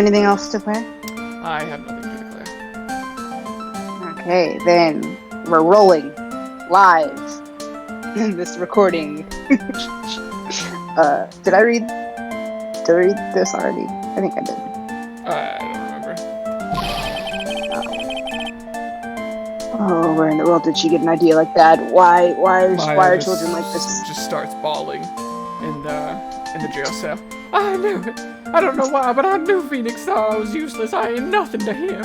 anything else to declare? I have nothing to declare. Okay, then we're rolling live in this recording. Did I read this already? I think I did. I don't remember. Oh, where in the world did she get an idea like that? Why are children like this? Just starts bawling in the jail cell. I knew it. I don't know why, but I knew Phoenix thought I was useless. I ain't nothing to him.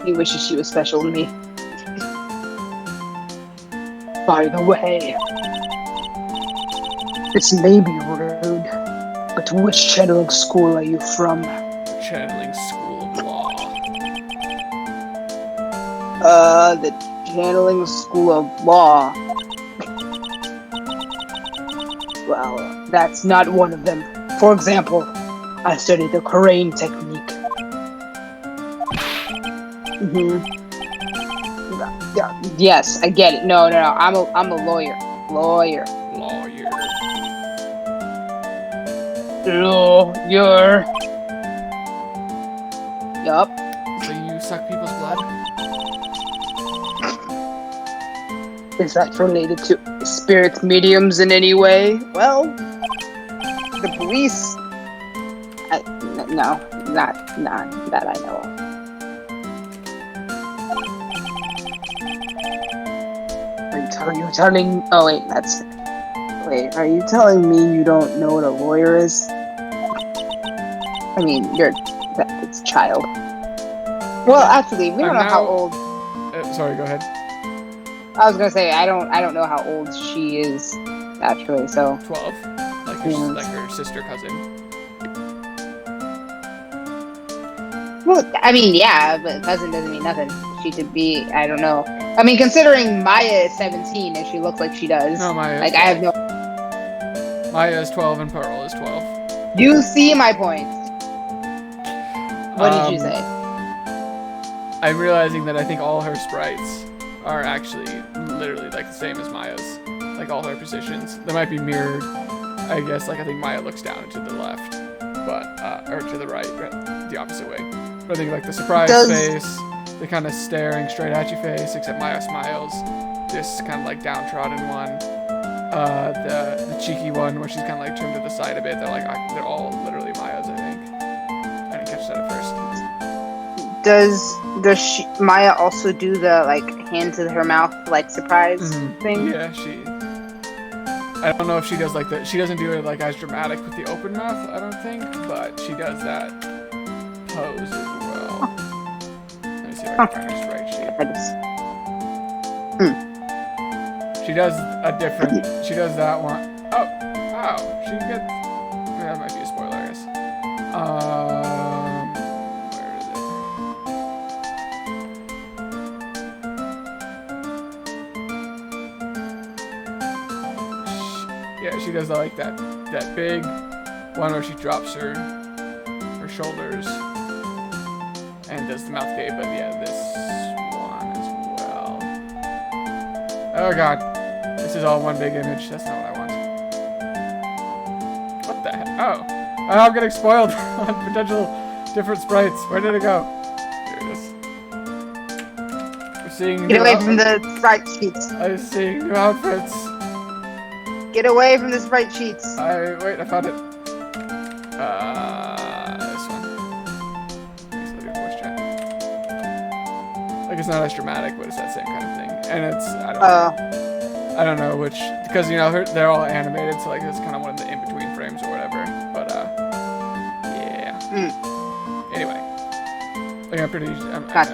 He wishes she was special to me. By the way, this may be rude, but which channeling school are you from? Channeling School of Law. The Channeling School of Law. Well, that's not one of them. For example, I studied the Crane technique. Yes, I get it. No. I'm a lawyer. Lawyer. Yup. So you suck people's blood? Is that related to spirits, mediums in any way? Well, the police. No, not that I know of. Are you telling? Oh wait, Wait, are you telling me you don't know what a lawyer is? I mean, it's a child. Well, actually, we don't know how old. Sorry, go ahead. I was gonna say I don't know how old she is actually. So 12, like her sister cousin. Well, I mean, yeah, but cousin doesn't mean nothing. She could be, I don't know. I mean, considering Maya is 17 and she looks like she does. No, Maya is like 12. I have no. Maya is 12 and Pearl is 12. You see my point. What did you say? I'm realizing that I think all her sprites are actually literally like the same as Maya's. Like all her positions. They might be mirrored. I guess I think Maya looks down to the left, or to the right, the opposite way. But I think like the surprise face, the kind of staring straight at you face, except Maya smiles. This kind of like downtrodden one. The cheeky one where she's kind of like turned to the side a bit. They're all literally Maya's, I think. I didn't catch that at first. Does Maya also do the like hand to her mouth like surprise thing? Yeah, I don't know if she does like that. She doesn't do it like as dramatic with the open mouth, I don't think, but she does that pose as well. Let me see if I can find her sprite sheet. She does a different. She does that one. Oh, wow. She gets. That might be a spoiler, I guess. Where is it? Yeah, she does like that big one where she drops her shoulders and does the mouth gape. But yeah, this one as well. Oh god. This is all one big image. That's not what I want. What the heck? Oh, I'm getting spoiled on potential different sprites. Where did it go? Here it is. We're seeing. Get away from the sprite sheets. I'm seeing new outfits. Get away from the sprite sheets. Wait, I found it. This one. Thanks for the voice chat. Like it's not as dramatic, but it's that same kind of thing, and it's I don't know which, because they're all animated, so like it's kind of one of the in-between frames or whatever. But yeah. Anyway, like I'm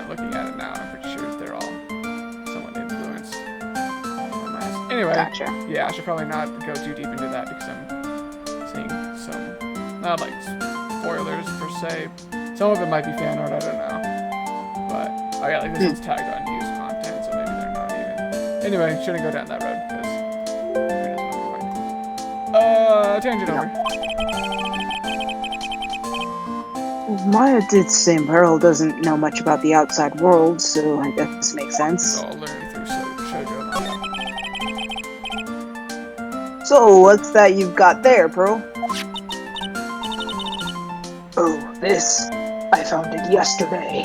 looking at it now. I'm pretty sure they're all somewhat influenced. Anyway, gotcha. Yeah, I should probably not go too deep into that because I'm seeing some not like spoilers per se. Some of it might be fan art. I don't know. But yeah, like this one's tagged on used content, so maybe they're not even. Anyway, shouldn't go down that road because it doesn't look quite. Tangent over. Maya did say Pearl doesn't know much about the outside world, so I guess this makes sense. It's all learned through shoujo manga. So, what's that you've got there, Pearl? Oh, this. I found it yesterday.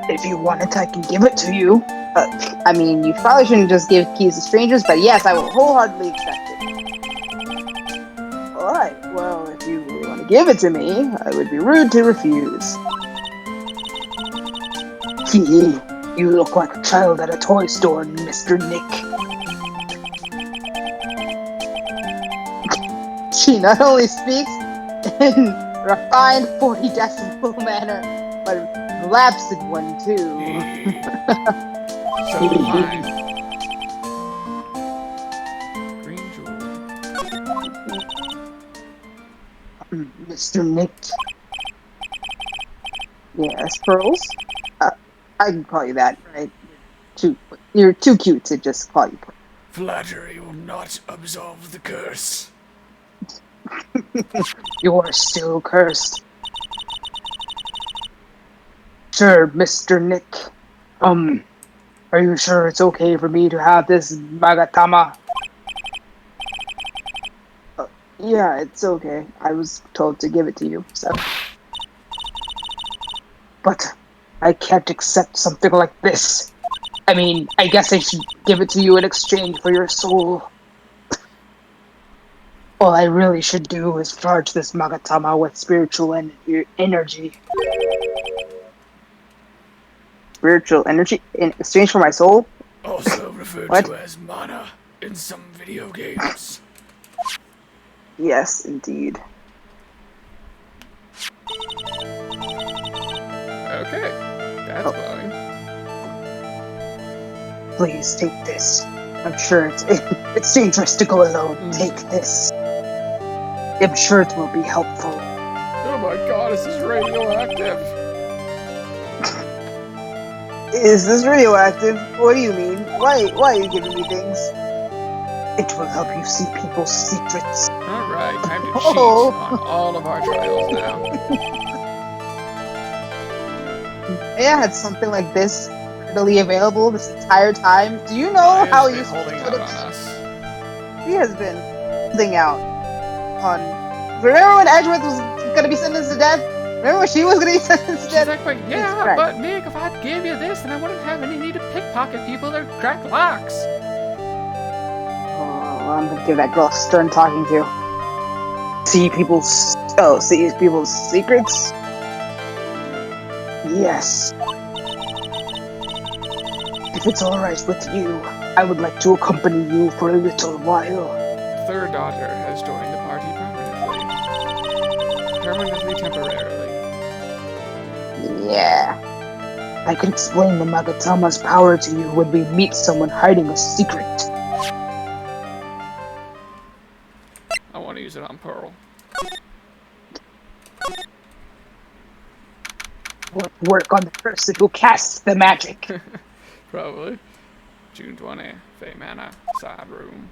If you want it, I can give it to you. I mean, you probably shouldn't just give keys to strangers, but yes, I will wholeheartedly accept it. Alright, well, if you really want to give it to me, I would be rude to refuse. Hee, you look like a child at a toy store, Mr. Nick. She not only speaks in refined 40 decibel manner, but lapsed one too. So fine. Green jewel. Mr. Nick. Yes, Pearls? I can call you that, right? You're too cute to just call you Pearls. Flattery will not absolve the curse. You're still cursed. Sure, Mr. Nick. Are you sure it's okay for me to have this Magatama? Yeah, it's okay. I was told to give it to you, so. But I can't accept something like this. I mean, I guess I should give it to you in exchange for your soul. All I really should do is charge this Magatama with spiritual energy. Spiritual energy in exchange for my soul? Also referred What? to as mana in some video games. Yes, indeed. Okay, that's glowing. Please take this. I'm sure it's dangerous to go alone. Take this. I'm sure it will be helpful. Oh my god, this is radioactive. Is this radioactive? What do you mean? Why are you giving me things? It will help you see people's secrets. Alright, time to cheat Oh. on all of our trials now. I had something like this readily available this entire time. Do you know Maya's how been you holding out on us. He has been holding out on. Remember when Edgeworth was gonna be sentenced to death? Remember when she was gonna be sentenced to She's death? like, but Nick, if I'd give you this, then I wouldn't have any need to pickpocket people or crack locks. Oh, I'm gonna give that girl a stern talking to. See people's secrets? Yes. If it's alright with you, I would like to accompany you for a little while. Third daughter has joined the party permanently. Temporarily. Yeah. I can explain the Magatama's power to you when we meet someone hiding a secret. I want to use it on Pearl. Work on the person who casts the magic. Probably. June 20, Fey Mana, side room.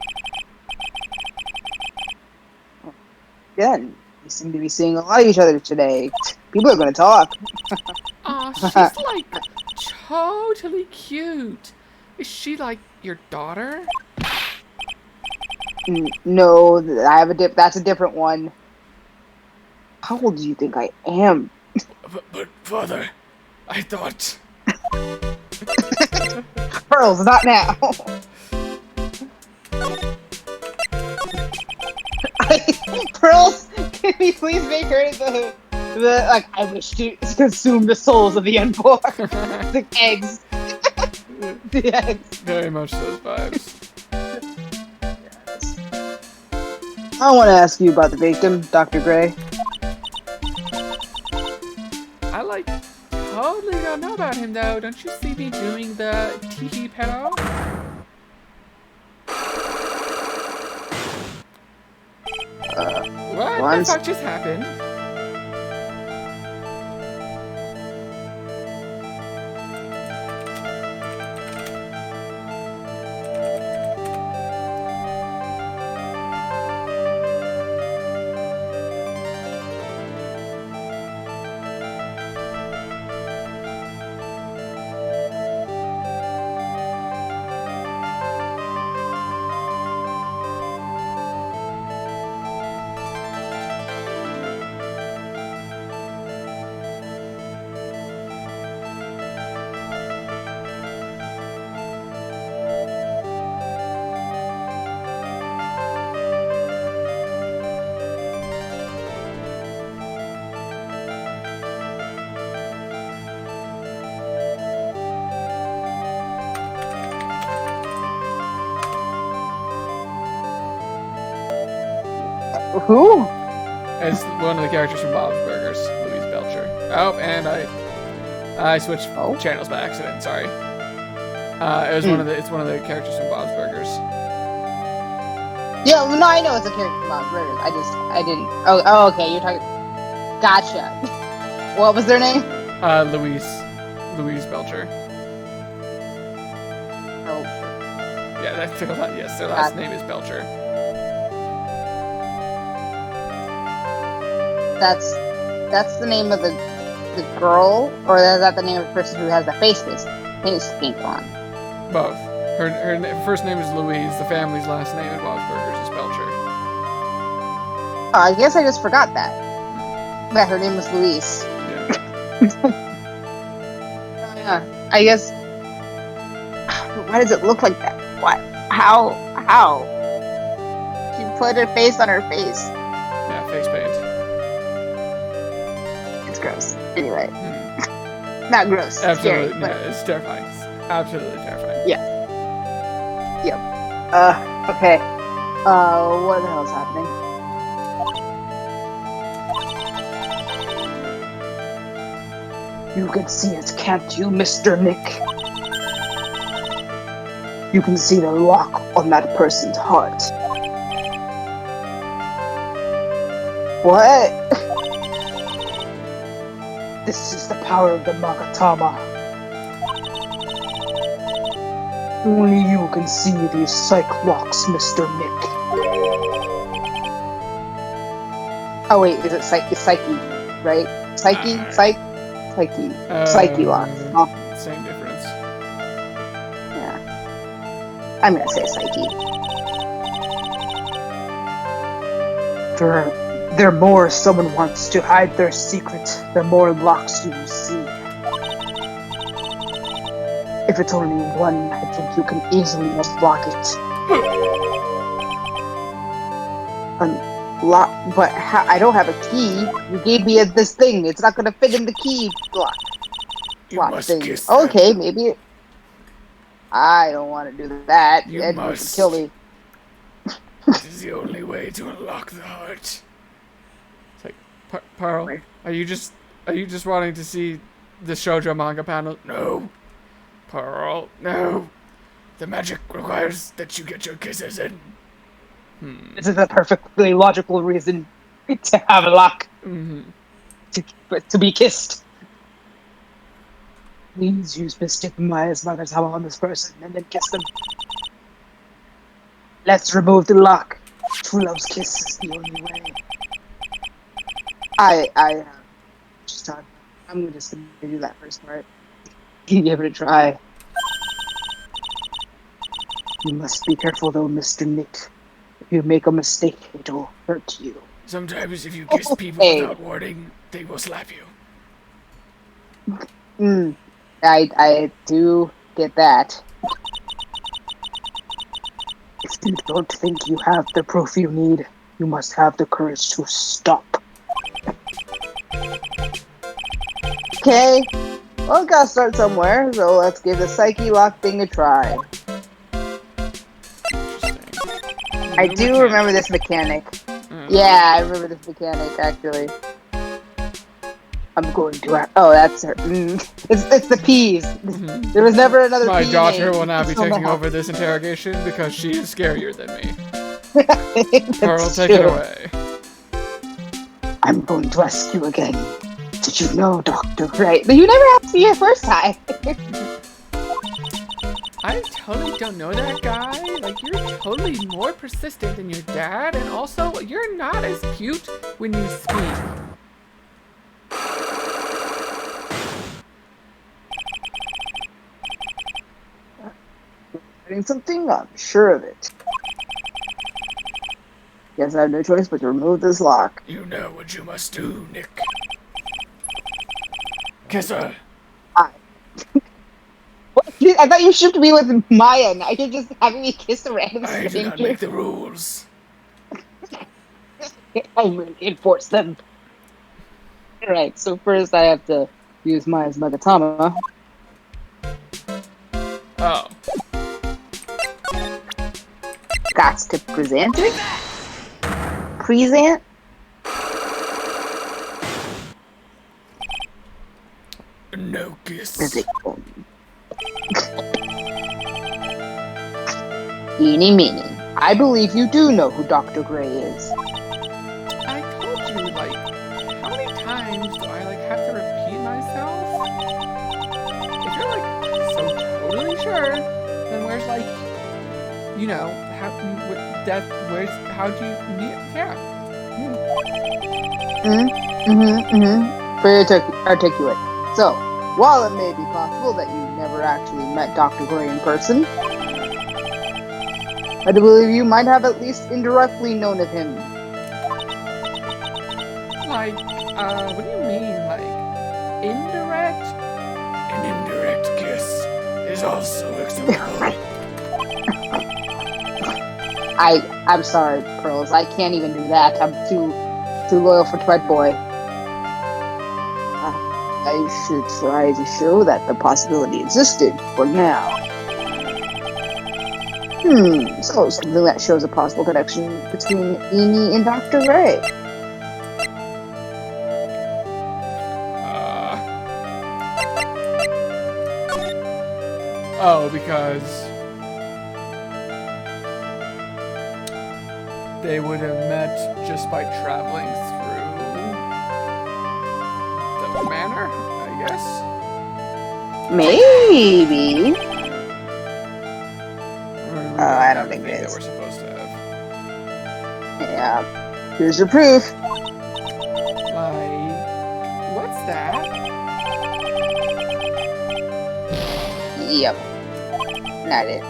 Again, we seem to be seeing a lot of each other today. People are gonna talk. Aw, she's like totally cute. Is she like your daughter? No, I have that's a different one. How old do you think I am? But father, I thought. Pearls, not now. Pearls, can we please make her the like? I wish to consume the souls of the unborn. The eggs. The eggs. Very much those vibes. I want to ask you about the victim, Dr. Gray. I like totally don't know about him though. Don't you see me doing the tee pedal? What the fuck just happened? Who? It's one of the characters from Bob's Burgers, Louise Belcher. Oh, and I switched channels by accident. Sorry. It's one of the characters from Bob's Burgers. Yeah, no, I know it's a character from Bob's Burgers. I didn't. Oh, okay. You're talking. Gotcha. What was their name? Louise Belcher. Oh. Yeah, that's their yes. Their last name is Belcher. That's the name of the girl, or is that the name of the person who has the face paint on? Both. Her first name is Louise. The family's last name at Bob's Burgers is Belcher. Oh, I guess I just forgot that. Yeah, her name was Louise. Yeah. Yeah. I guess. Why does it look like that? What? How? She put her face on her face. Yeah, face paint. It's gross. Anyway. Not gross. Absolutely. Scary, Yeah, it's terrifying. It's absolutely terrifying. Yeah. Yep. Okay. What the hell's happening? You can see it, can't you, Mr. Nick? You can see the lock on that person's heart. What? This is the power of the Magatama. Only you can see these psych locks, Mr. Nick. Oh wait, is it Psyche, right? Psyche locks. Oh. Same difference. Yeah. I'm gonna say Psyche. The more someone wants to hide their secret, the more locks you will see. If it's only one, I think you can easily unlock it. Unlock, but I don't have a key. You gave me this thing. It's not gonna fit in the key block. You must thing. kiss them. Okay, maybe. I don't want to do that. You Edward must. would kill me. It is the only way to unlock the heart. It's like, Pearl, are you just wanting to see the shoujo manga panel? No. Pearl, no. The magic requires that you get your kisses in. This is a perfectly logical reason to have a lock. Mm-hmm. To be kissed. Please use Mystic Maya's Magatama on this person and then kiss them. Let's remove the lock. True love's kiss is the only way. I'm just gonna do that first part. Give it a try. You must be careful though, Mr. Nick. If you make a mistake, it'll hurt you. Sometimes if you kiss people without warning, they will slap you. I do get that. If you don't think you have the proof you need, you must have the courage to stop. Okay. Well, gotta start somewhere, so let's give the Psyche Lock thing a try. I do remember this mechanic. Yeah, I remember this mechanic, actually. I'm going to... Oh, that's her. It's the peas. There was never another My pea daughter name. will now be taking over this interrogation because she is scarier than me. Pearl, take it away. I'm going to ask you again. Did you know, Doctor? Right. But you never asked me the first time. I totally don't know that guy. Like, you're totally more persistent than your dad, and also, you're not as cute when you speak. Doing something? I'm sure of it. Guess I have no choice but to remove this lock. You know what you must do, Nick. Kiss her. I thought you shipped me with Maya. Now you're just having me kiss a random I do not stranger. make the rules. I'm going to enforce them. Alright, so first I have to use Maya's Magatama. Oh. Got to present it. Crescent? No kiss. Physical. Eeny meeny. I believe you do know who Dr. Gray is. I told you, like, how many times do I, like, have to repeat myself? If you're, like, so totally sure, then where's, like, you know, how'd you, yeah. Very articulate. So, while it may be possible that you never actually met Dr. Gray in person, I do believe you might have at least indirectly known of him. Like, what do you mean, like, indirect? An indirect kiss is also acceptable. I'm sorry, Pearls. I can't even do that. I'm too loyal for Twet Boy. I should try to show that the possibility existed for now. So something that shows a possible connection between Amy and Dr. Ray. Oh, because they would have met just by traveling through the manor, I guess? Maybe. I don't think it that is. we're supposed to have. Yeah. Here's your proof. Like, what's that? Yep. Not it.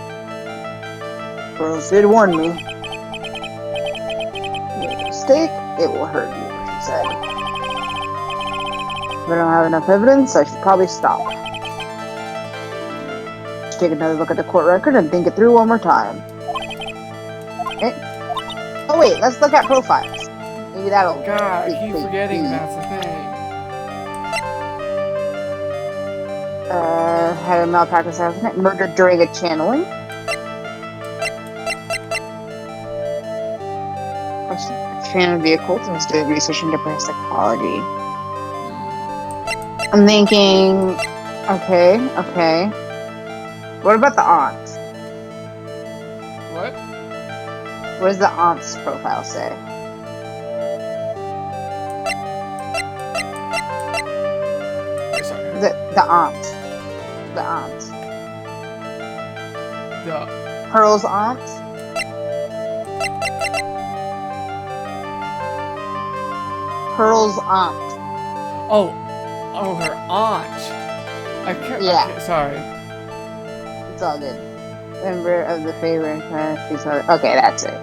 Pearls did warn me. Make a mistake, it will hurt you, she said. If I don't have enough evidence, I should probably stop. Let's take another look at the court record and think it through one more time. Okay. Oh wait, let's look at profiles. Maybe that'll... God, I keep forgetting that's the thing. Had a malpractice accident, murdered during a channeling. Fan of the occult and was doing research into parapsychology. I'm thinking, okay. What about the aunt? What? What does the aunt's profile say? Wait, sorry. The aunt. The aunt. The Pearl's aunt? Pearl's aunt. oh, her aunt. I can't. Yeah. Okay, sorry. It's all good. Member of the favorite. Okay, that's it.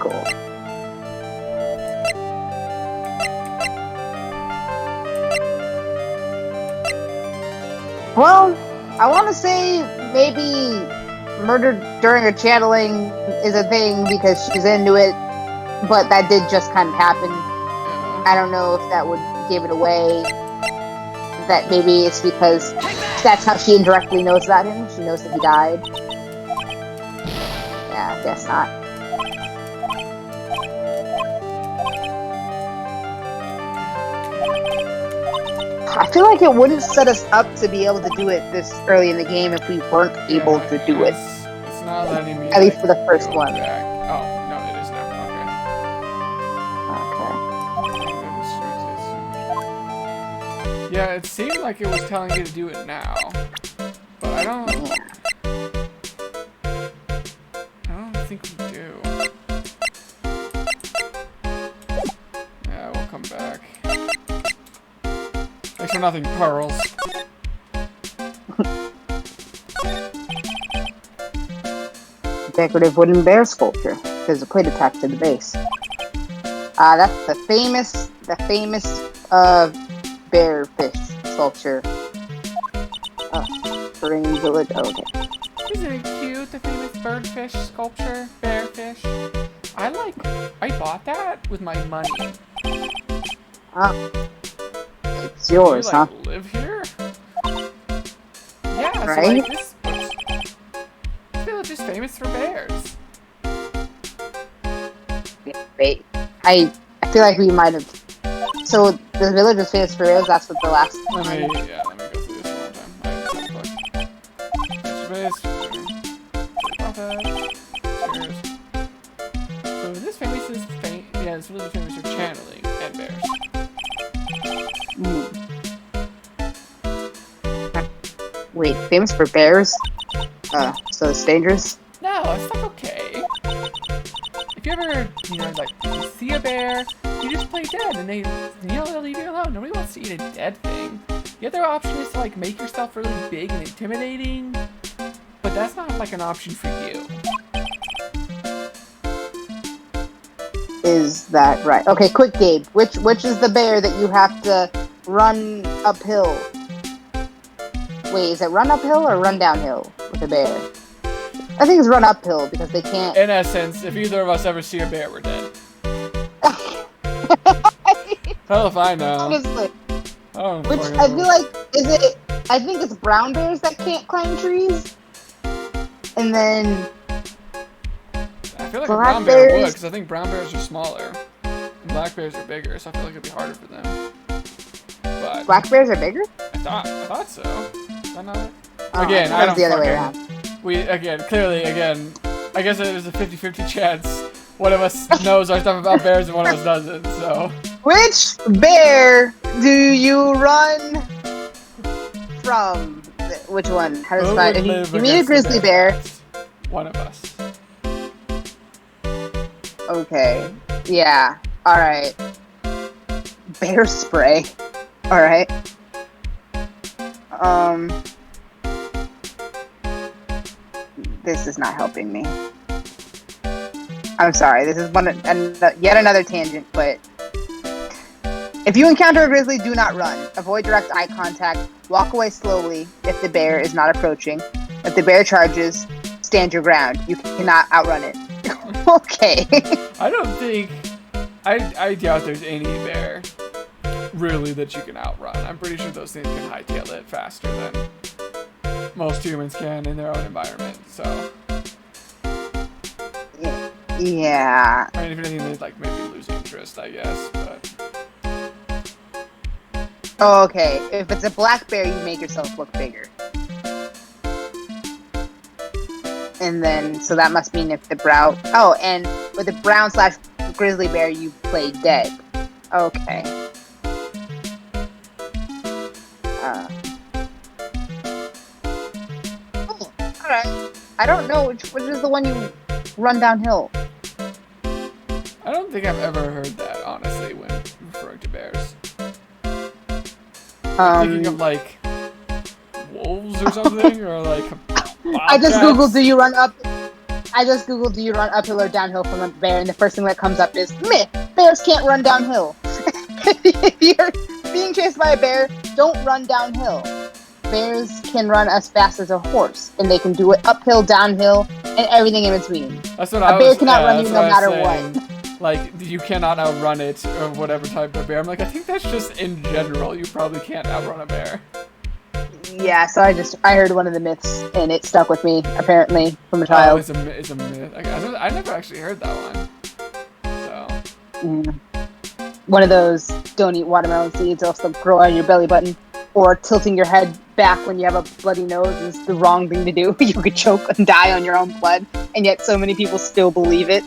Cool. Well, I want to say maybe murdered during a channeling is a thing because she's into it, but that did just kind of happen. I don't know if that would give it away. That maybe it's because that's how she indirectly knows about him. She knows that he died. Yeah, I guess not. I feel like it wouldn't set us up to be able to do it this early in the game if we weren't able to do it. It's not letting me. At least for the first go one. back. Oh no, it is now. Okay. Yeah, it seemed like it was telling you to do it now, but I don't think we do. Yeah, we'll come back. Thanks for nothing, Pearls. Decorative wooden bear sculpture. There's a plate attached to the base. That's the famous bear fish sculpture. Spring Village. Oh, okay. Isn't it cute, the famous birdfish sculpture? Bearfish? I bought that with my money. It's yours, Do you, huh? live here? Yeah, Right? so like this village is famous for bears. Wait, I I feel like we might have. So the village was famous for bears. That's what the last. Let me go through this one more time. Space. So this famous is this village is famous for channeling and bears. Wait, famous for bears? So it's dangerous? No, it's not okay. If you ever, like, you see a bear, you just play dead, and they'll leave you alone. Nobody wants to eat a dead thing. The other option is to, like, make yourself really big and intimidating, but that's not, like, an option for you. Is that right? Okay, quick, Gabe. Which is the bear that you have to run uphill? Wait, is it run uphill or run downhill with a bear? I think it's run uphill because they can't. In essence, if either of us ever see a bear, we're dead. Hell if I know. Honestly. Which I feel like I think it's brown bears that can't climb trees. And then I feel like a brown bear would, because I think brown bears are smaller. And black bears are bigger, so I feel like it'd be harder for them. But black bears are bigger? I thought so. Is that not it? Oh, again, I don't the other way around. Clearly, I guess there's a 50-50 chance one of us knows our stuff about bears and one of us doesn't, so. Which bear do you run from? Which one? How does that? If you meet a grizzly bear. One of us. Okay. Yeah. Alright. Bear spray. Alright. This is not helping me. I'm sorry, this is yet another tangent, but if you encounter a grizzly, do not run. Avoid direct eye contact. Walk away slowly if the bear is not approaching. If the bear charges, stand your ground. You cannot outrun it. Okay. I don't think... I doubt there's any bear, really, that you can outrun. I'm pretty sure those things can hightail it faster than most humans can in their own environment, so... Yeah. I mean, if anything, they'd, like, maybe lose interest, I guess, but... Oh, okay. If it's a black bear, you make yourself look bigger. And then, so that must mean if the brown... Oh, and with the brown/grizzly bear, you play dead. Okay. Alright. I don't know which is the one you run downhill. I don't think I've ever heard that, honestly, when referring to bears. I'm thinking of, like, wolves or something, or, like, I just googled, do you run uphill or downhill from a bear, and the first thing that comes up is, myth, bears can't run downhill. If you're being chased by a bear, don't run downhill. Bears can run as fast as a horse, and they can do it uphill, downhill, and everything in between. That's what a bear cannot run you no matter what. Like, you cannot outrun it, or whatever type of bear. I'm like, I think that's just in general. You probably can't outrun a bear. Yeah, so I heard one of the myths, and it stuck with me, apparently, from a child. Oh, it's a myth. I never actually heard that one. So. One of those, don't eat watermelon seeds, or they'll grow on your belly button. Or tilting your head back when you have a bloody nose is the wrong thing to do. You could choke and die on your own blood, and yet so many people still believe it.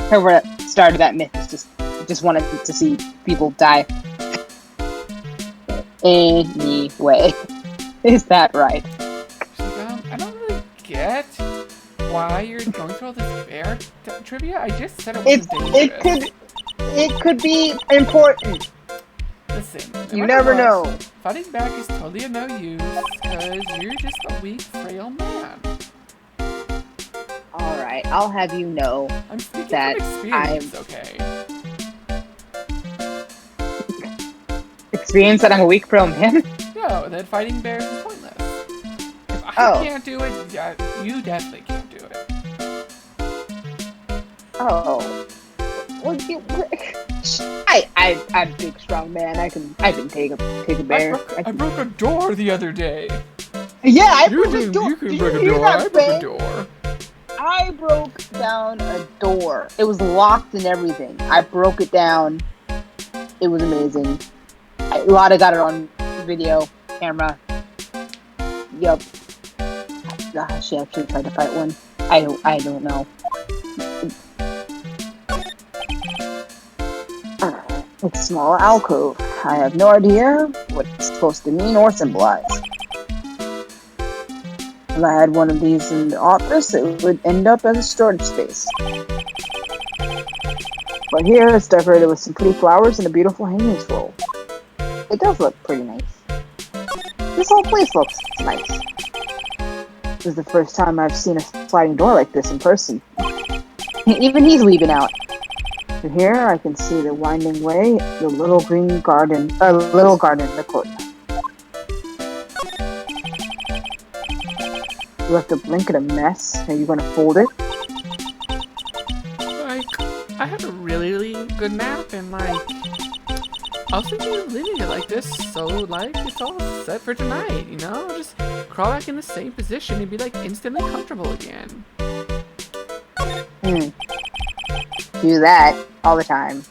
Whoever started that myth is just wanted to see people die. Anyway, is that right? I don't really get why you're going through all this bear trivia. I just said it wasn't dangerous. It could be important. Listen, you never know. Fighting back is totally of no use because you're just a weak, frail man. Alright, I'll have you know I'm speaking that from experience, okay? Experience that I'm a weak, frail man? No, that fighting bears is pointless. If I can't do it, you definitely can't do it. Oh. Well, I'm a big, strong man. I can take a bear. I broke a door the other day. Yeah, I broke a door. You can break a door. I broke a door. I broke down a door. It was locked and everything. I broke it down. It was amazing. Lotta got it on video, camera. Yup. She actually tried to fight one. I don't know. It's a small alcove. I have no idea what it's supposed to mean or symbolize. If I had one of these in the office, it would end up as a storage space. But here it's decorated with some pretty flowers and a beautiful hanging scroll. It does look pretty nice. This whole place looks nice. This is the first time I've seen a sliding door like this in person. Even he's leaving out. From here, I can see the winding way, the little garden in the court. You left a blanket a mess. Are you gonna fold it? Like, I had a really good nap, and like, I was thinking of leaving it like this, so like, it's all set for tonight, you know? Just crawl back in the same position and be like instantly comfortable again. Do that all the time.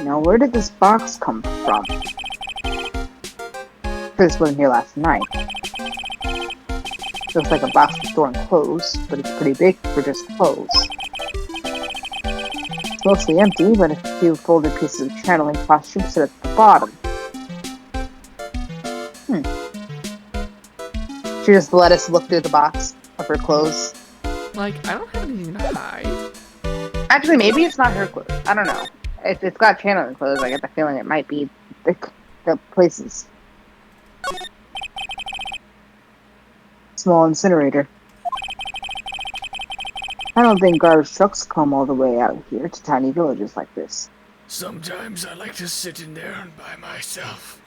Now where did this box come from? This wasn't here last night. Looks like a box for storing clothes, but it's pretty big for just clothes. It's mostly empty, but a few folded pieces of channeling costume sit at the bottom. She just let us look through the box of her clothes. Like, I don't have anything to hide. Actually, maybe it's not her clothes. I don't know. It's got channeling clothes. I get the feeling it might be the places. Small incinerator. I don't think garbage trucks come all the way out here to tiny villages like this. Sometimes I like to sit in there and by myself.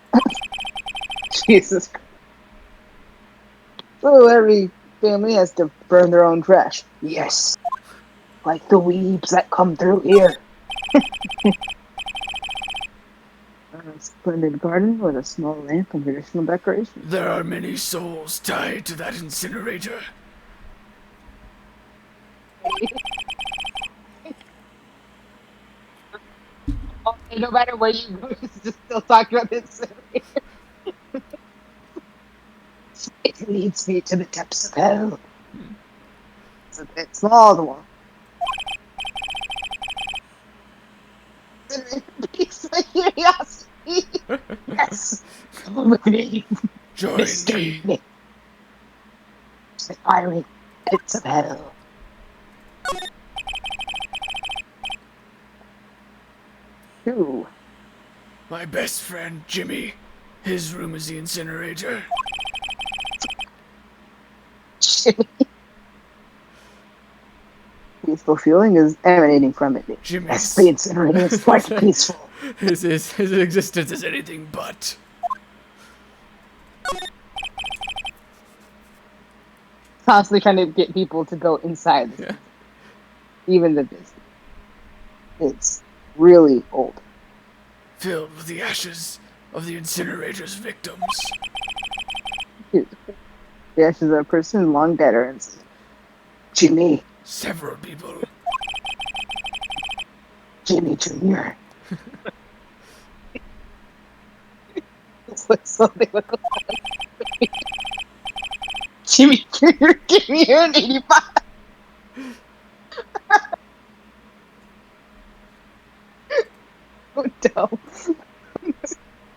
Jesus Christ. So every family has to burn their own trash. Yes. Like the weebs that come through here. A splendid garden with a small lamp and traditional decorations. There are many souls tied to that incinerator. No matter where you go, you just still talking about this. It leads me to the depths of hell. It's a bit small, the one. Piece of curiosity. Yes. Come with me. Join Mystery. me. The fiery pits of hell. Ooh. My best friend, Jimmy. His room is the incinerator. Jimmy. Peaceful feeling is emanating from it. Jimmy's- Yes, the incinerator is quite peaceful. His existence Is anything but. Constantly trying to get people to go inside. Yeah. Even the business. It's really old. Filled with the ashes of the incinerator's victims. The ashes of a person long dead are inside. Jimmy. Several people. Jimmy Jr. It's like something like Jimmy Jr. Give me here in 85. So dumb.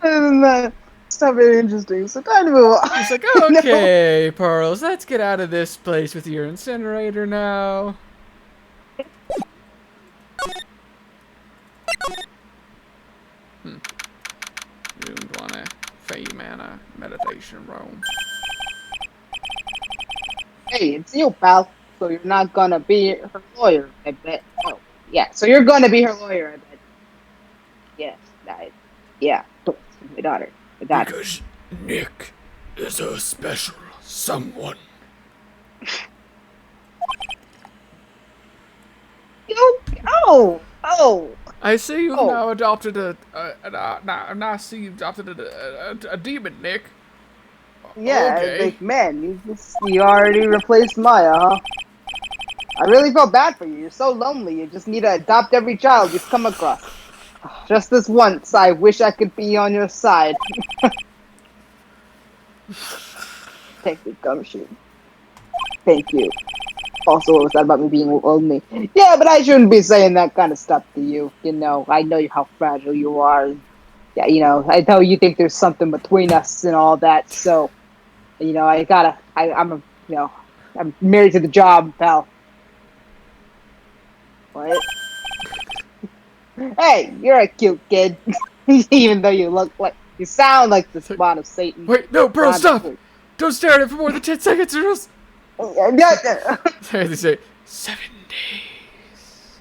Other than that, it's not very interesting. So time to move on. It's like, okay, Pearls, let's get out of this place with your incinerator now. You want a mana meditation room. Hey, it's you, pal. So you're not gonna be her lawyer, I bet. Oh, yeah. So you're gonna be her lawyer, I bet. Yes, yeah. But my daughter. Because Nick is a special someone. Oh. I see you've now adopted a demon, Nick. Yeah, Okay. like, man, you already replaced Maya, huh? I really felt bad for you. You're so lonely. You just need to adopt every child you come across. Just this once, I wish I could be on your side. Thank you, Gumshoe. Thank you. Also, what was that about me being lonely? Yeah, but I shouldn't be saying that kind of stuff to you. You know, I know how fragile you are. Yeah, you know, I know you think there's something between us and all that. So, you know, I'm married to the job, pal. What? Hey, you're a cute kid. Even though you sound like the spawn of Satan. Wait, no, bro, stop! Honestly. Don't stare at it for more than 10 seconds or else. Yeah. Sorry, they say 7 days.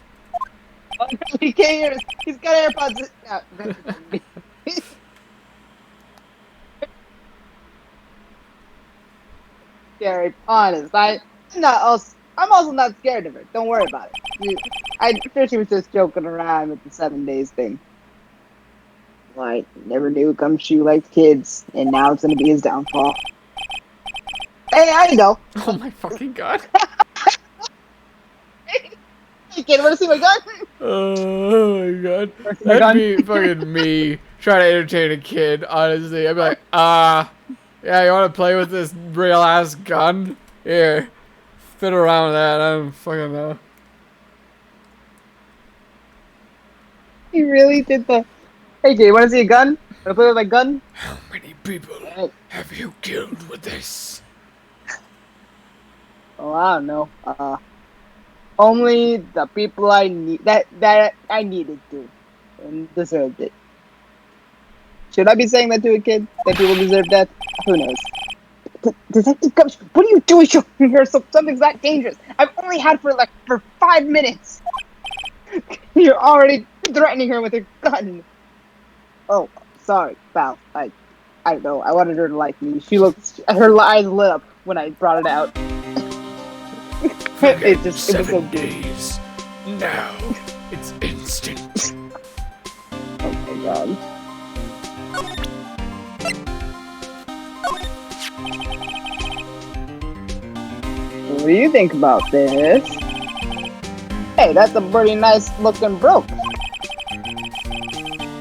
He can't hear us. He's got AirPods. No, Scary, honest. I'm also not scared of her. Don't worry about it. I'm sure she was just joking around with the 7 days thing. I never knew Gumshoe liked kids, and now it's gonna be his downfall. Hey, I know. Oh my fucking god. Hey, kid, wanna see my gun? Oh my god. Wanna see my That'd gun? be fucking me trying to entertain a kid, honestly. I'd be like, yeah, you wanna play with this real ass gun? Here. Fiddle around with that. I don't fucking know. He really did the. Hey, kid, wanna see a gun? Wanna play with my gun? How many people Hey. have you killed with this? Oh, I don't know. Only the people I need that I needed to, and deserved it. Should I be saying that to a kid? That people deserve death? Who knows? Detective Gumsh, what are you doing here? Something's that dangerous. I've only had for 5 minutes. You're already threatening her with a gun. Oh, sorry, pal. I don't know. I wanted her to like me. Her eyes lit up when I brought it out. Forget it was 7 so days. Now it's instant. Oh my god. What do you think about this? Hey, that's a pretty nice looking brooch.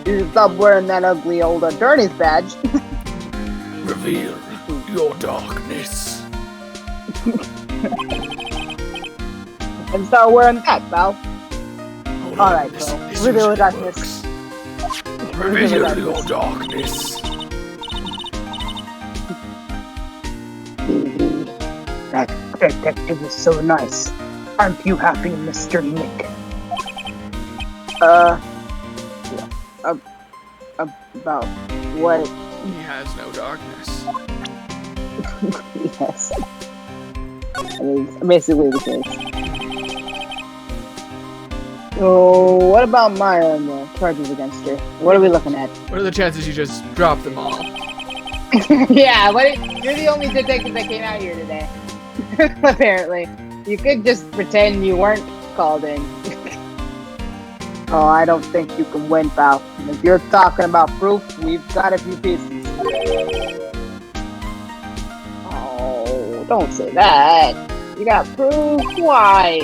You should stop wearing that ugly old attorney's badge. Reveal your darkness. And start wearing that, pal. Hold All on, right, this- bro. this Reveal usually the darkness. works. Reveal the Reveal darkness. your darkness. That detective is so nice. Aren't you happy, Mr. Nick? About what? He has no darkness. Yes. That is basically the case. So, what about Maya and the charges against her? What are we looking at? What are the chances you just drop them all? Yeah, you're the only detective that came out here today. Apparently. You could just pretend you weren't called in. Oh, I don't think you can win, pal. If you're talking about proof, we've got a few pieces. Oh, don't say that. You got proof? Why?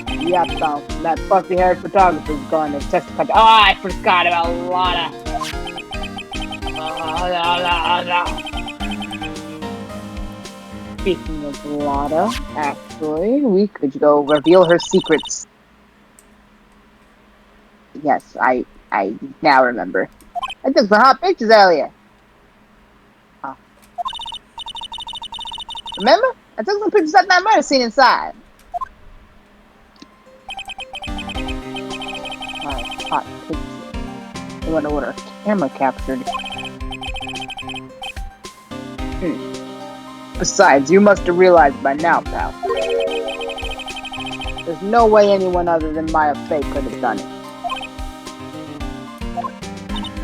Yeah, pal. That puffy-haired photographer's going to testify. Oh, I forgot about Lana. Speaking of Lada, actually, we could go reveal her secrets. Yes, I now remember. I took some hot pictures earlier. Huh. Remember? I took some pictures at that murder scene inside. Alright, hot pictures. I wonder what our camera captured. Besides, you must have realized by now, pal. There's no way anyone other than Maya Fey could have done it.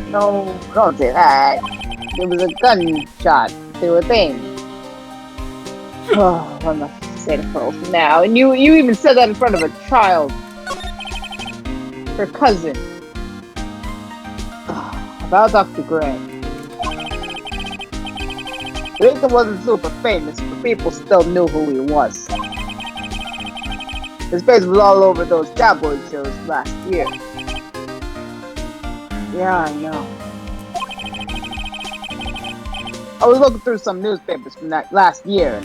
No, don't say that. There was a gunshot through a thing. Oh, I must say the pearls now. And you even said that in front of a child. Her cousin. About Dr. Gray. Lincoln wasn't super famous, but people still knew who he was. His face was all over those tabloid shows last year. Yeah, I know. I was looking through some newspapers from that last year.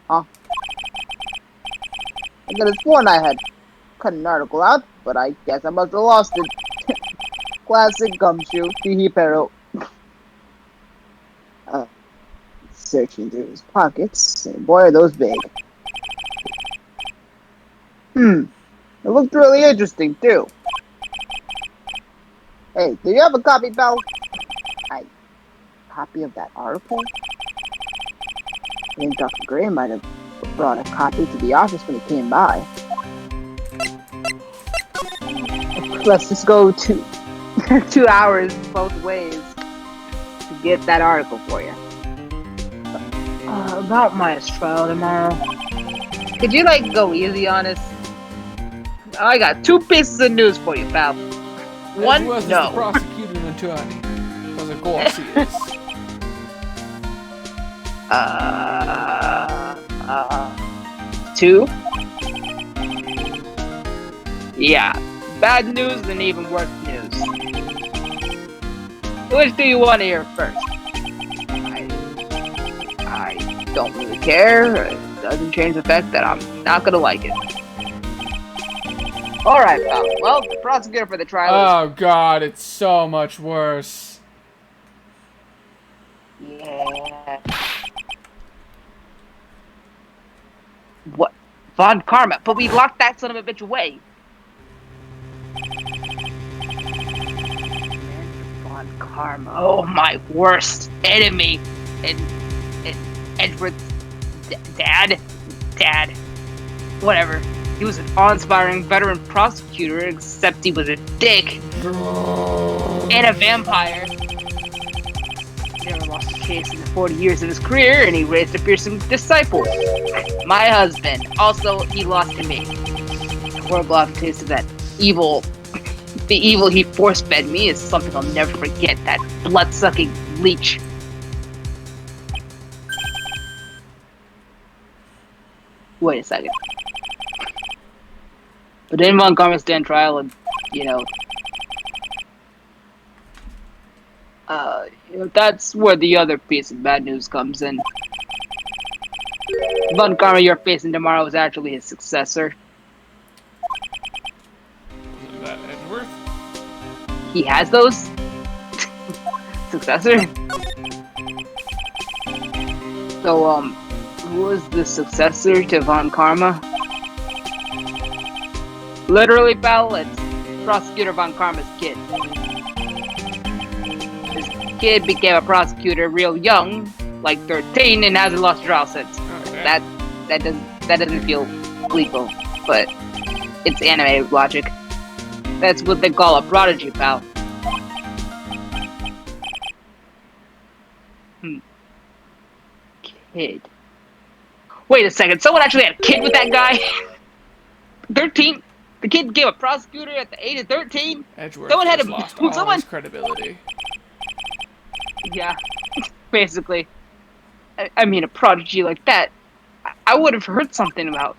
Huh? I could have sworn I had cut an article out, but I guess I must have lost it. Classic gumshoe, hee pero. Searching through his pockets, and boy are those big. It looked really interesting too. Hey, do you have a copy, pal? Copy of that article? I think Dr. Gray might have brought a copy to the office when he came by. Let's just go 2 hours both ways to get that article for you. About Maya's trial tomorrow. Could you, go easy on us? I got 2 pieces of news for you, pal. One, Edgeworth no. is the prosecuting attorney. Because of course he is. 2. Yeah, bad news and even worse news. Which do you want to hear first? I don't really care. It doesn't change the fact that I'm not gonna like it. Alright, pal. Well, the prosecutor for the trial Oh god, it's so much worse. Yeah. What? Von Karma? But we locked that son of a bitch away. Von Karma. Oh, my worst enemy. And Edward's dad? Whatever. He was an awe-inspiring veteran prosecutor, except he was a dick. And a vampire. He never lost a case in the 40 years of his career, and he raised a fearsome disciple. My husband. Also, he lost to me. The horrible aftertaste of that evil... The evil he force-fed me is something I'll never forget. That blood-sucking leech. Wait a second. But didn't Von Karma stand trial and, that's where the other piece of bad news comes in. Von Karma you're facing tomorrow is actually his successor. Isn't that Edgeworth? He has those? Successor? So, who is the successor to Von Karma? Literally, pal, it's Prosecutor Von Karma's kid. His kid became a prosecutor real young, like 13, and hasn't lost a trial since. Okay. That doesn't feel legal, but it's anime logic. That's what they call a prodigy, pal. Kid. Wait a second, someone actually had a kid with that guy? 13? The kid became a prosecutor at the age of 13? Edgeworth Someone had has to- lost all someone- his credibility. Yeah, basically. I mean, a prodigy like that, I would have heard something about.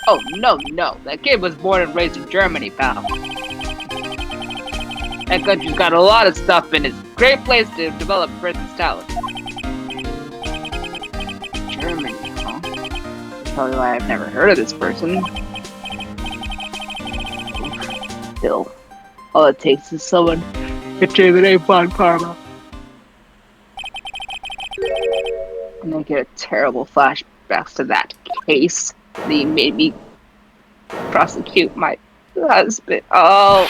Oh, no. That kid was born and raised in Germany, pal. That country's got a lot of stuff and it's a great place to develop a person's talent. Germany, huh? That's probably why I've never heard of this person. Still, all it takes is someone to the name Von Karma. And I get a terrible flashbacks to that case. They made me prosecute my husband. Oh.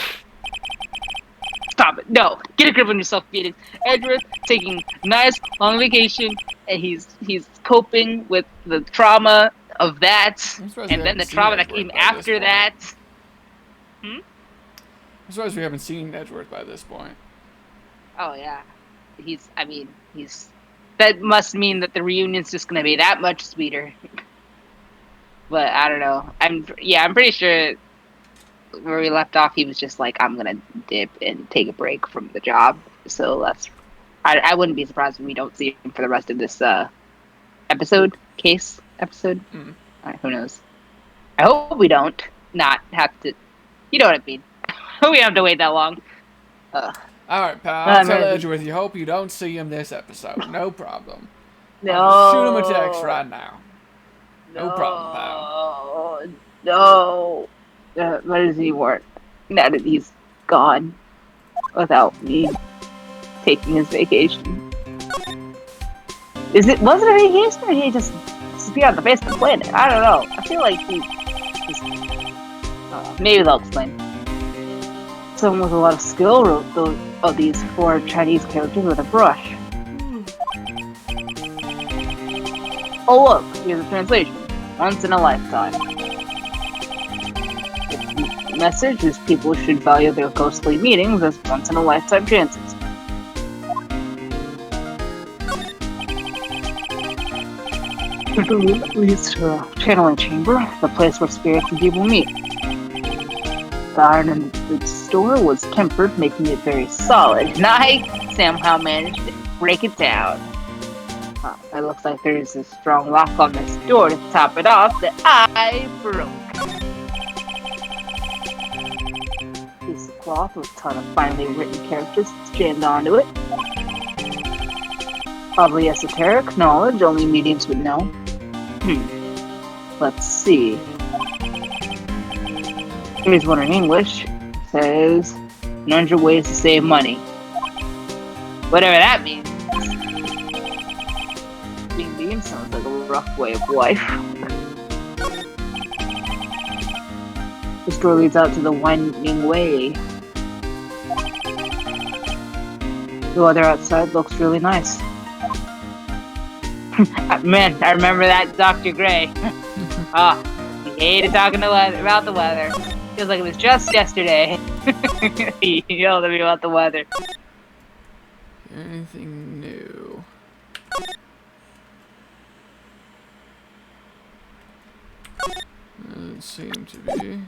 Stop it. No. Get a grip on yourself, Phoenix. Edward taking nice long vacation and he's coping with the trauma of that. And then the trauma that came after that. I'm surprised we haven't seen Edgeworth by this point. Oh yeah. That must mean that the reunion's just gonna be that much sweeter. But I don't know. I'm pretty sure where we left off, he was just like, "I'm gonna dip and take a break from the job." So that's. I wouldn't be surprised if we don't see him for the rest of this episode. Mm. Who knows? I hope we don't not have to. You know what I mean? We don't have to wait that long. Alright, pal, I'll I'm tell ready. Edgeworth you hope you don't see him this episode. No problem. No. I'll shoot him a text right now. No problem, pal. No. What does he want? Now that he's gone without me taking his vacation. Was it a vacation or did he just disappear on the face of the planet? I don't know. I feel like he just, maybe they'll explain. Someone with a lot of skill wrote those of these 4 Chinese characters with a brush. Oh look, here's a translation. Once in a lifetime. The message is people should value their ghostly meetings as once in a lifetime chances. The route leads to a channeling chamber, the place where spirits and people meet. The iron in the store was tempered, making it very solid, and I somehow managed to break it down. It looks like there's a strong lock on this door to top it off that I broke. Piece of cloth with a ton of finely written characters jammed onto it. Probably esoteric knowledge only mediums would know. Let's see. Here's one in English. It says 100 ways to save money. Whatever that means. Being vegan sounds like a rough way of life. This door leads out to the winding way. The weather outside looks really nice. Man, I remember that Dr. Gray. He hated talking about the weather. Feels like it was just yesterday. He yelled at me about the weather. Anything new? Doesn't seem to be.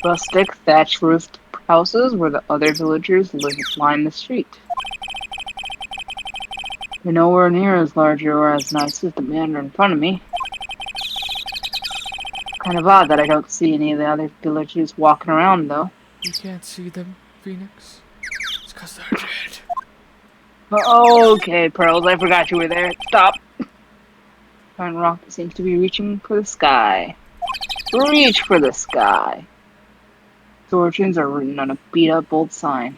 Rustic, thatch-roofed houses where the other villagers line the street. They're nowhere near as large or as nice as the manor in front of me. Kind of odd that I don't see any of the other villagers walking around, though. You can't see them, Phoenix? It's because they're dead. Okay, Pearls, I forgot you were there. Stop! Giant rock seems to be reaching for the sky. Reach for the sky! The origins are written on a beat-up old sign.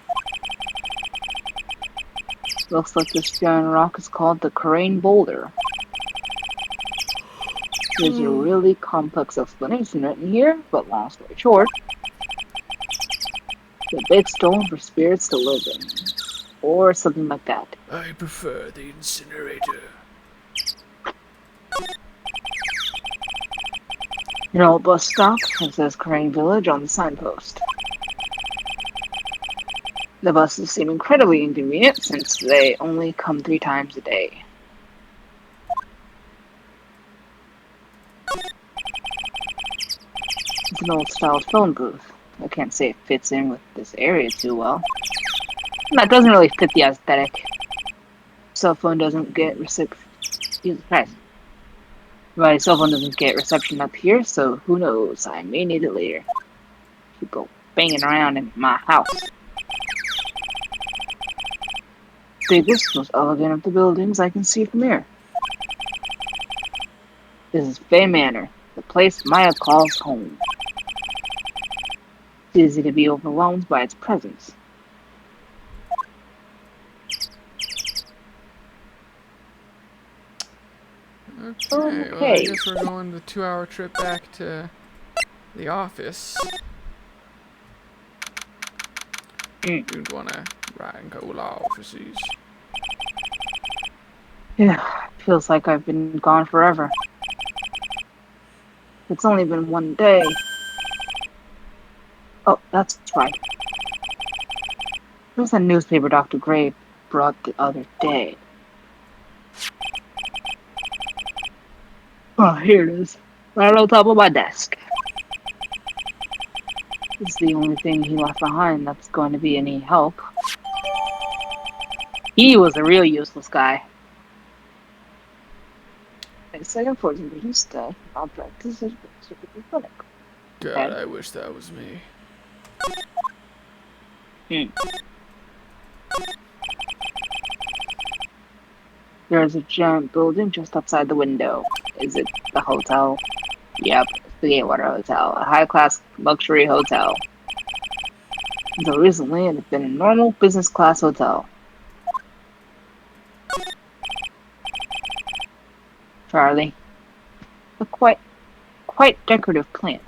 Looks like this giant rock is called the Crane Boulder. There's a really complex explanation written here, but long story short, the big stone for spirits to live in. Or something like that. I prefer the incinerator. An old bus stop that says Crane Village on the signpost. The buses seem incredibly inconvenient since they only come 3 times a day. It's an old-style phone booth. I can't say it fits in with this area too well. That doesn't really fit the aesthetic. Cell phone doesn't get reception. Jesus Christ. My cell phone doesn't get reception up here, so who knows? I may need it later. People banging around in my house. Biggest, most elegant of the buildings I can see from here. This is Fay Manor, the place Maya calls home. It's easy to be overwhelmed by its presence. Okay, well, I guess we're going the 2-hour trip back to the office. You'd wanna ride and go to the offices. Yeah, feels like I've been gone forever. It's only been 1 day. Oh, that's right. Where's that newspaper Dr. Gray brought the other day? Oh, here it is. Right on top of my desk. This is the only thing he left behind that's going to be any help. He was a real useless guy. A second 14 vision stuff. Malpractice is clinic. God, I wish that was me. There's a giant building just outside the window. Is it the hotel? Yep, it's the Gatewater Hotel, a high-class luxury hotel. Until recently, it had been a normal business class hotel. Charlie, a quite decorative plant.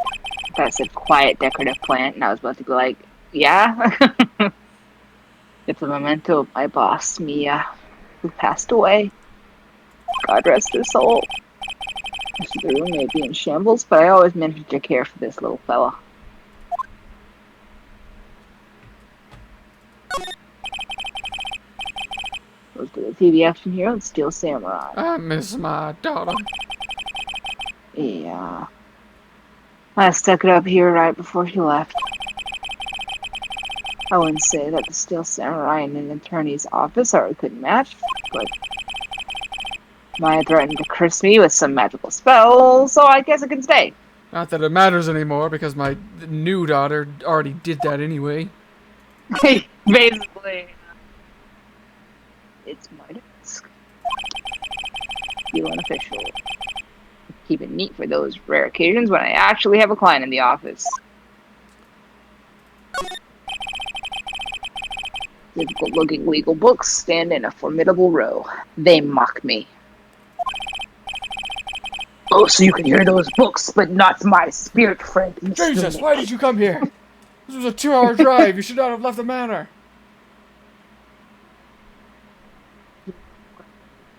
I said quiet decorative plant, and I was about to be like, yeah? It's a memento of my boss, Mia, who passed away. God rest her soul. The room may be in shambles, but I always managed to care for this little fella. Goes to the TV action hero and Steel Samurai. I miss my daughter. Yeah. I stuck it up here right before she left. I wouldn't say that the Steel Samurai in an attorney's office are a good match, but Maya threatened to curse me with some magical spell, so I guess I can stay. Not that it matters anymore, because my new daughter already did that anyway. Basically. It's my desk. Feel unofficial. Keep it neat for those rare occasions when I actually have a client in the office. Difficult-looking legal books stand in a formidable row. They mock me. Oh, so you can hear those books, but not my spirit friend. Jesus, why did you come here? This was a 2-hour drive. You should not have left the manor.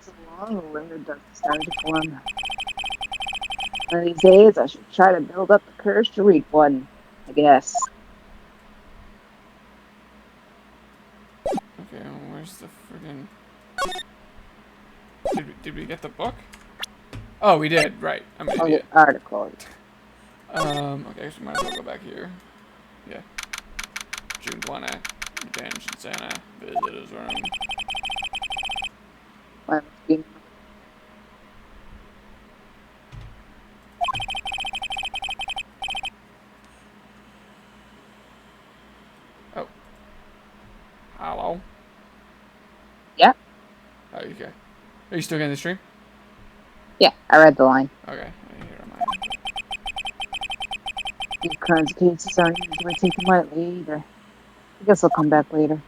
So long, the winter dust started to form. One of these days, I should try to build up the courage to read one, I guess. Okay, where's the friggin'... Did we get the book? Oh, we did. Right. I'm an idiot. The article. Okay, so might as well go back here. Yeah. June 20. Attention Santa. Visitor's room. Oh. Hello? Yeah? Oh, okay. Are you still getting the stream? Yeah, I read the line. Okay. Here am I. These kinds of cases aren't usually taken lightly either. I guess I'll come back later.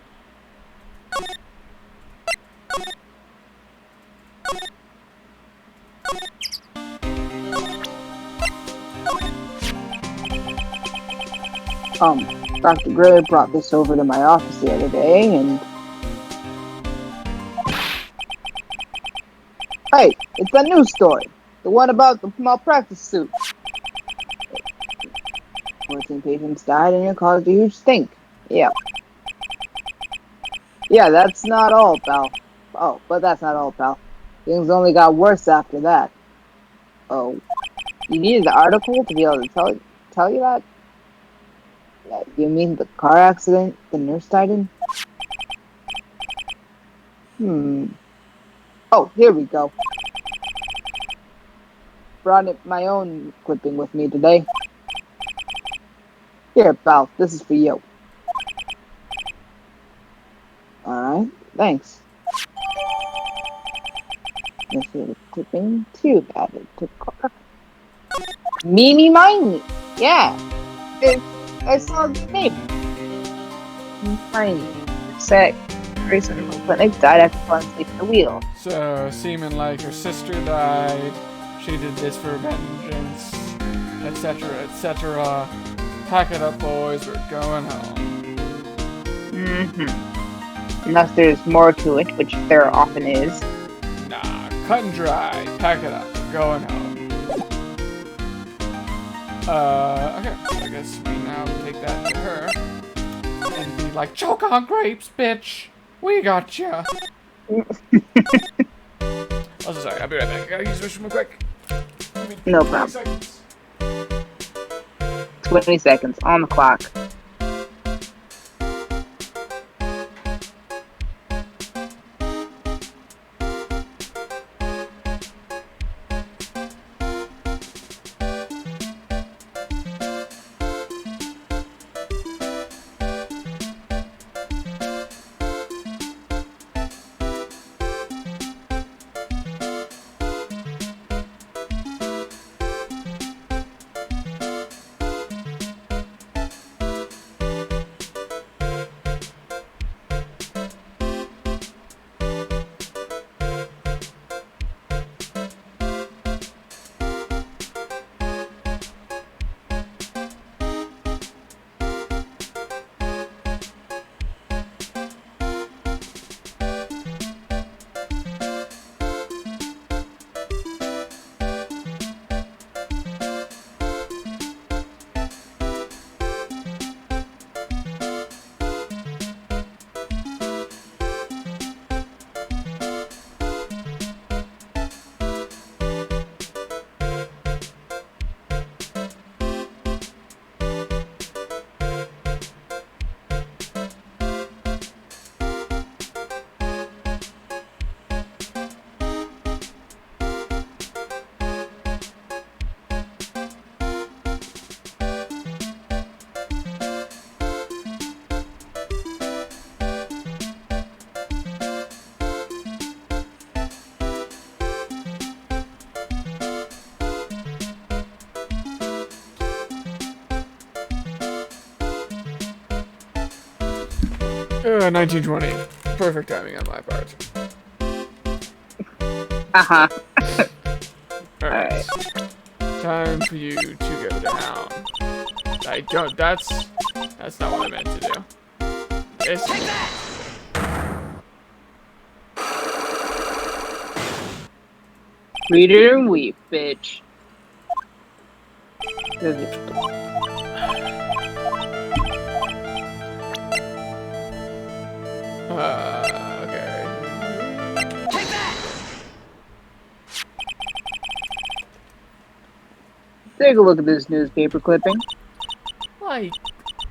Dr. Gray brought this over to my office the other day, and... Hey, it's that news story. The one about the malpractice suit. 14 patients died and it caused a huge stink. Yeah. Yeah, that's not all, pal. Oh, but that's not all, pal. Things only got worse after that. Oh. You needed the article to be able to tell you that? Yeah, you mean the car accident the nurse died in? Oh, here we go. Brought my own clipping with me today. Here, pal, this is for you. Alright, thanks. This is a clipping too bad it took car. Mimi Miney! Yeah! I saw the name. Miney. Sick. Surgical clinic died after falling asleep at the wheel. So, seeming like her sister died, she did this for vengeance, etc., etc. Pack it up, boys, we're going home. Unless there's more to it, which there often is. Nah, cut and dry. Pack it up, we're going home. Okay, so I guess we now take that to her. and be like, choke on grapes, bitch. We got ya. Oh, sorry. I'll be right back. I gotta use this real quick. Give me No 20 problem. seconds. 20 seconds on the clock. Uh, 1920. Perfect timing on my part. Uh-huh. Alright. Time for you to go down. I don't. That's not what I meant to do. It's, Read it and weep, bitch. okay. Take a look at this newspaper clipping. Like,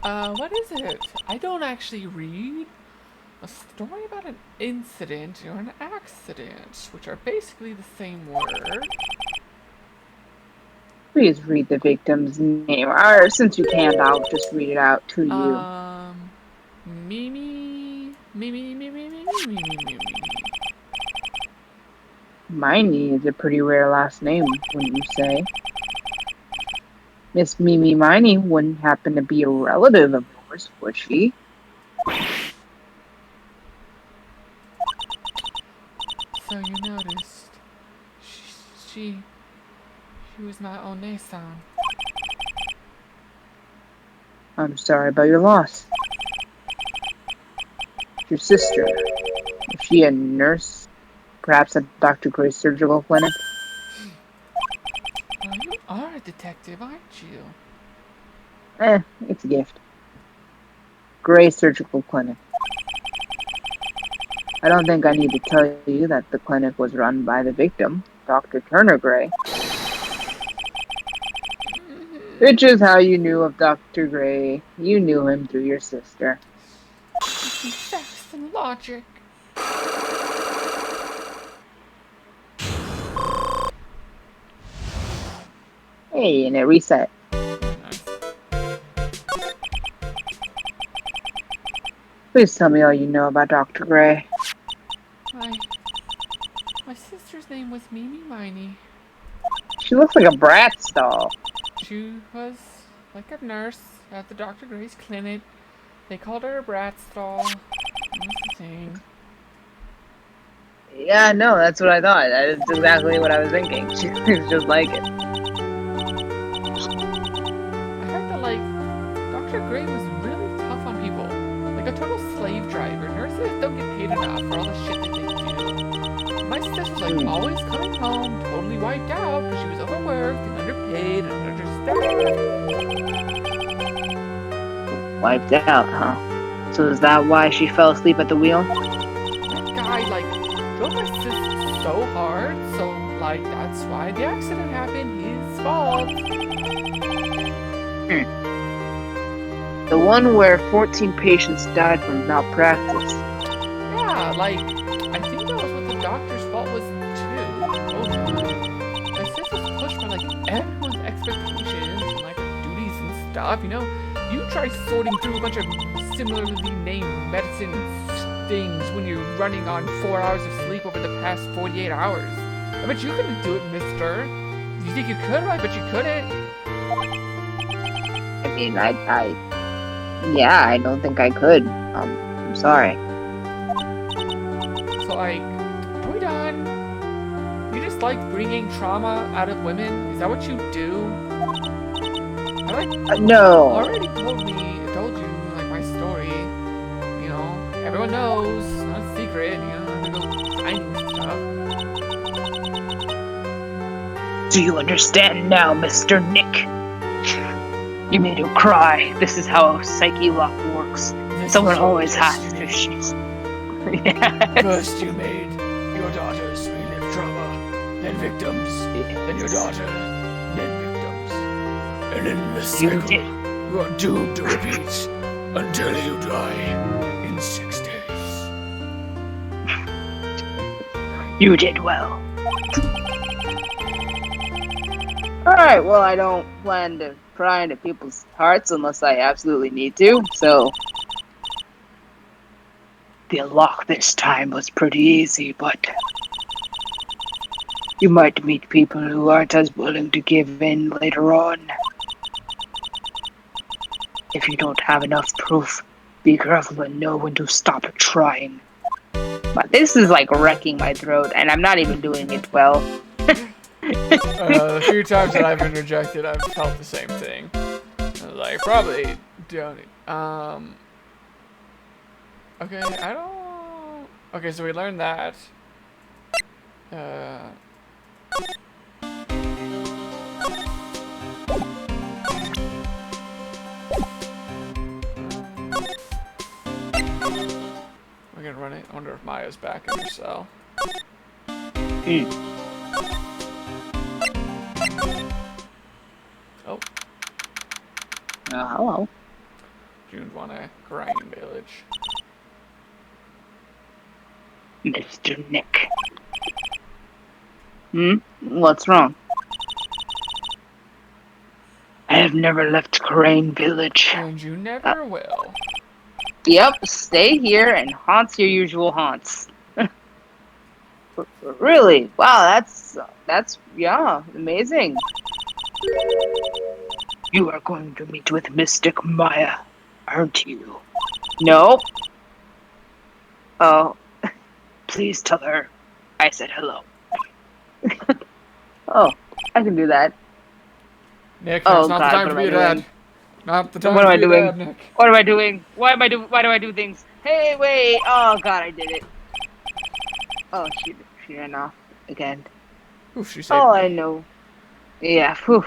what is it? I don't actually read. A story about an incident or an accident, which are basically the same word. Please read the victim's name. Or since you can't, I'll just read it out to you. Mimi. Miney is a pretty rare last name, wouldn't you say? Miss Mimi Miney wouldn't happen to be a relative of yours, would she? So you noticed. She was my Onesan. I'm sorry about your loss. Your sister, is she a nurse? Perhaps at Dr. Gray's surgical clinic? Well, you are a detective, aren't you? It's a gift. Gray Surgical Clinic. I don't think I need to tell you that the clinic was run by the victim, Dr. Turner Gray. Which is how you knew of Dr. Gray. You knew him through your sister. Facts and logic. Hey, and it reset. Please tell me all you know about Dr. Gray. My sister's name was Mimi Miney. She looks like a Bratz doll. She was like a nurse at the Dr. Gray's clinic. They called her a Bratz doll. That was the thing. Yeah, no, that's what I thought. That's exactly what I was thinking. She looks just like it. I heard that, like, Dr. Gray was really tough on people. Like a total slave driver. Nurses don't get paid enough for all the shit that they do. My sister was, like, always coming home, totally wiped out because she was overworked and underpaid and understaffed. Wiped out, huh? So is that why she fell asleep at the wheel? That guy, like, drove us just so hard, so, like, that's why the accident happened. His fault. The one where 14 patients died from malpractice. Yeah, like, I think that was what the doctor's fault was, too. Oh, my sis was pushed by, like, everyone's expectations and, like, duties and stuff, you know? You try sorting through a bunch of similarly named medicine things when you're running on 4 hours of sleep over the past 48 hours. I bet you couldn't do it, mister. You think you could? I bet you couldn't. I mean, yeah, I don't think I could. I'm sorry. So, like, are we done? You just like bringing trauma out of women? Is that what you do? I like No. already told you, like, my story. You know, everyone knows. It's not a secret, you know, I'm gonna go finding stuff. Do you understand now, Mr. Nick? You made him cry. This is how psyche lock works. Someone always has to. Yes. First you made your daughters relive trauma, then victims, then your daughter, then victims. And in this cycle, you are doomed to repeat until you die in 6 days. You did well. Alright, well, I don't plan to pry into people's hearts unless I absolutely need to, so... The unlock this time was pretty easy, but... You might meet people who aren't as willing to give in later on. If you don't have enough proof, be careful and know when to stop trying. But this is like wrecking my throat, and I'm not even doing it well. The few times that I've interjected, I've felt the same thing. Like, probably don't. Okay, I don't. Okay, so we learned that. We're gonna run it. I wonder if Maya's back in her cell. Oh. Hello. June wanna grind village. Mr. Nick. What's wrong? I have never left Crane Village. And you never will. Yep, stay here and haunt your usual haunts. Really? Wow, that's yeah, amazing. You are going to meet with Mystic Maya, aren't you? No. Oh, please tell her I said hello. Oh, I can do that. Nick, that's not the time to be a dad. Not the time to be a dad, Nick. What am I doing? Why do I do things? Hey, wait! Oh God, I did it. Oh, she ran off again. Oof, she saved Oh, me. I know. Yeah, whew.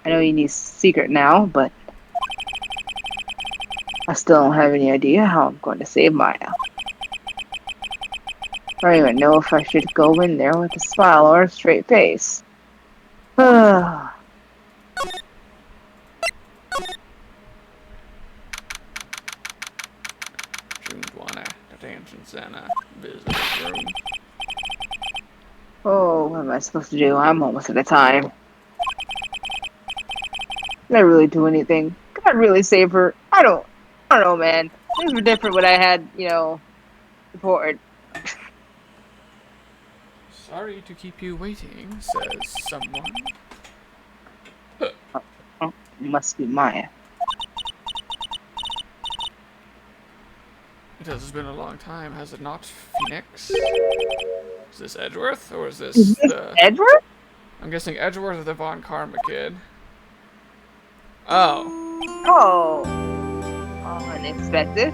I know you need secret now, but I still don't have any idea how I'm going to save Maya. I don't even know if I should go in there with a smile or a straight face. Detention center, visitor room. Oh, what am I supposed to do? I'm almost out of time. Did I really do anything? Did I really save her? I don't know, man. Things were different when I had, reported. Sorry to keep you waiting, says someone. Must be Maya. It has been a long time, has it not, Phoenix? Is this Edgeworth, or is this the... Edward? I'm guessing Edgeworth or the Von Karma kid. Oh. Oh, unexpected.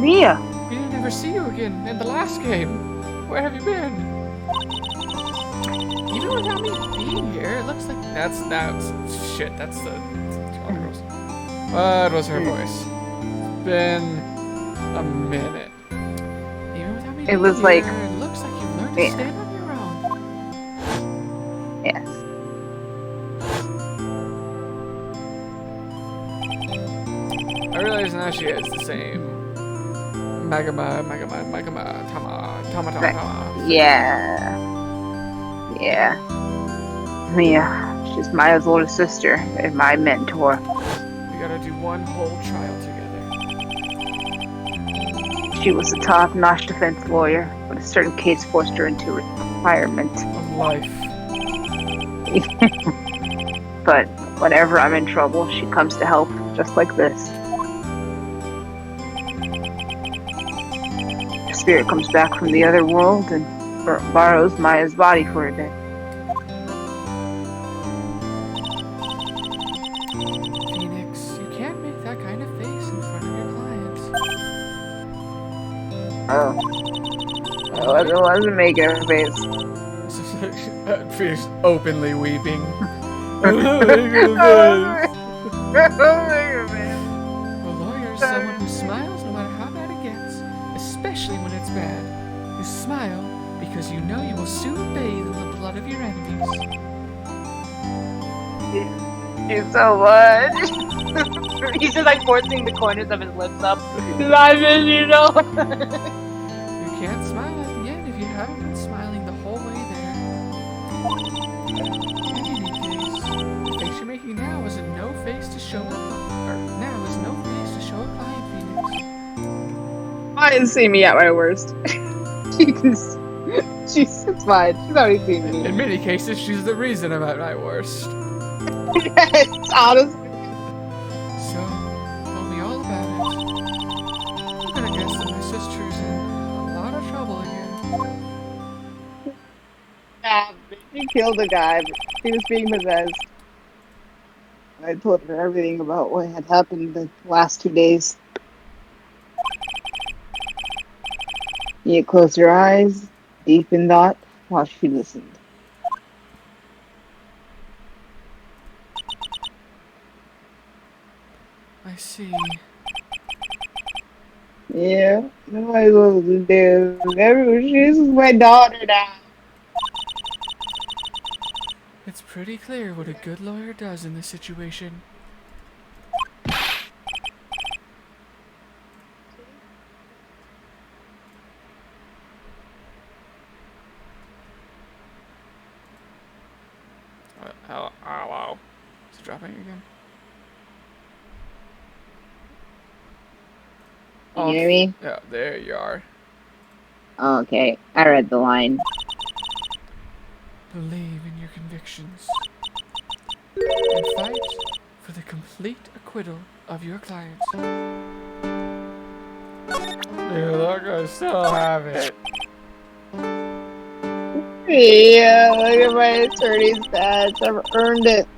Mia. We didn't ever see you again in the last game. Where have you been? Even without me being here, it looks like shit, that's the... What was her voice? been a minute. Even without me It being was here, like- it looks like you've learned to Yeah. stand on your own. Yes. I realize now she has the same Tama. Yeah. Yeah. Yeah. She's Maya's older sister and my mentor. We gotta do one whole trial together. She was a top-notch defense lawyer, but a certain case forced her into retirement. Of life. But whenever I'm in trouble, she comes to help, just like this. The spirit comes back from the other world and borrows Maya's body for a day. Phoenix, you can't make that kind of face in front of your clients. Oh. It wasn't making a face. Phoenix openly weeping. It wasn't making a face. A lawyer is someone who smiles no matter how bad it gets, especially when it's bad. You smile because you know you will soon bathe in the blood of your enemies. Thank you so much. He's just like forcing the corners of his lips up. I miss you know. You can't smile at the end if you haven't been smiling the whole way there. In any case, the face you're making now is no face to show no face to show a client, Phoenix. I didn't see me at my worst. She's fine. She's already seen me. In many cases, she's the reason I'm at my worst. Yes, honestly. So, tell me all about it. I'm gonna guess that my sister's in a lot of trouble again. Yeah, she killed a guy, but she was being possessed. I told her everything about what had happened the last 2 days. You closed your eyes, deep in thought, while she listened. I see. Yeah, what am I supposed to do? She's my daughter now. It's pretty clear what a good lawyer does in this situation. Hello. Is it dropping again? You hear me? Yeah, there you are. Okay, I read the line. Believe in your convictions. And fight for the complete acquittal of your client. Dude, look, I still have it. Yeah, look at my attorney's badge. I've earned it.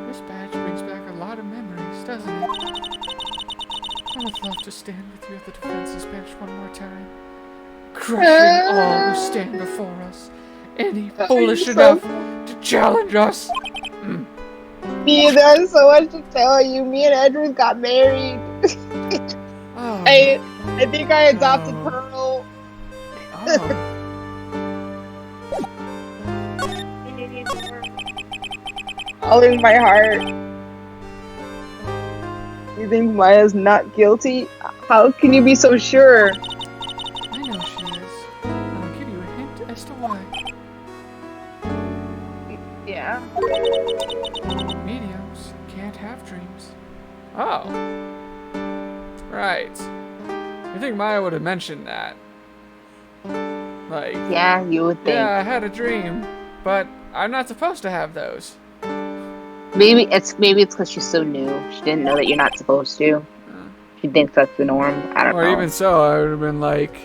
This badge brings back a lot of memories, doesn't it? I would love to stand with you at the defense's bench one more time. Crushing all who stand before us. Any foolish enough to challenge us. Me, there's so much to tell you. Me and Edward got married. Oh. I think I adopted Pearl. Oh. All in my heart. You think Maya's not guilty? How can you be so sure? I know she is. I'll give you a hint as to why. Yeah. Mediums can't have dreams. Oh. Right. You think Maya would have mentioned that? Like, Yeah, you would think. yeah, I had a dream, but I'm not supposed to have those. Maybe it's because she's so new. She didn't know that you're not supposed to. She thinks that's the norm. I don't Or know. even so, I would have been like,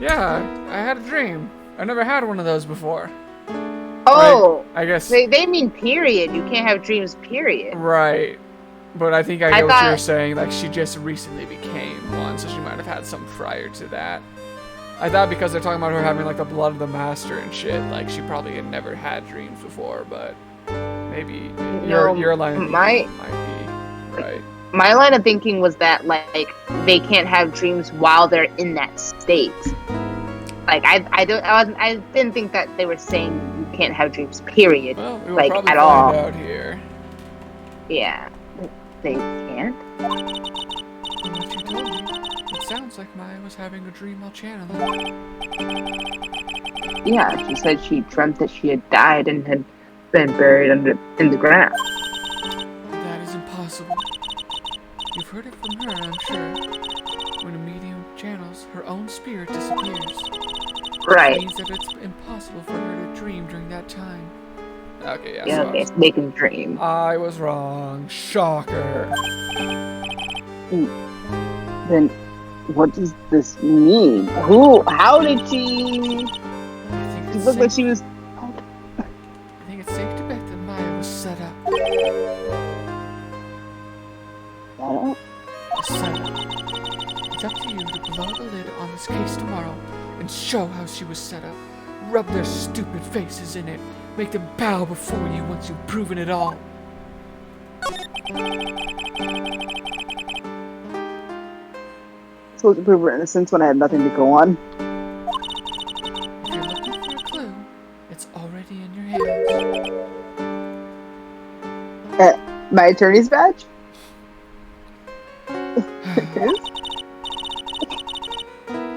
yeah, I had a dream. I never had one of those before. Oh, I guess. they mean period. You can't have dreams, period. Right. But I think I I get what you're thought- saying. Like, she just recently became one, so she might have had some prior to that. I thought because they're talking about her having, like, the blood of the master and shit, like, she probably had never had dreams before, but maybe No, your line of my- thinking might be right. my line of thinking was that like they can't have dreams while they're in that state. Like I didn't think that they were saying you can't have dreams. Period. Well, we will Like probably at find all. out here. Yeah, they can't. From what you told me, it sounds like Maya was having a dream while channeling. Yeah, she said she dreamt that she had died and had been buried in the ground. That is impossible. You've heard it from her, I'm sure. When a medium channels, her own spirit disappears. Right. Which means that it's impossible for her to dream during that time. Okay, yeah, Yeah, so okay, so they can dream. I was wrong. Shocker. Then what does this mean? How did she... I think She it's looked like safe, she was... I think it's safe to bet that Maya was set up. Set up. It's up to you to blow the lid on this case tomorrow and show how she was set up. Rub their stupid faces in it. Make them bow before you once you've proven it all. Supposed to prove her innocence when I had nothing to go on. If you're looking for a clue, it's already in your hands. My attorney's badge?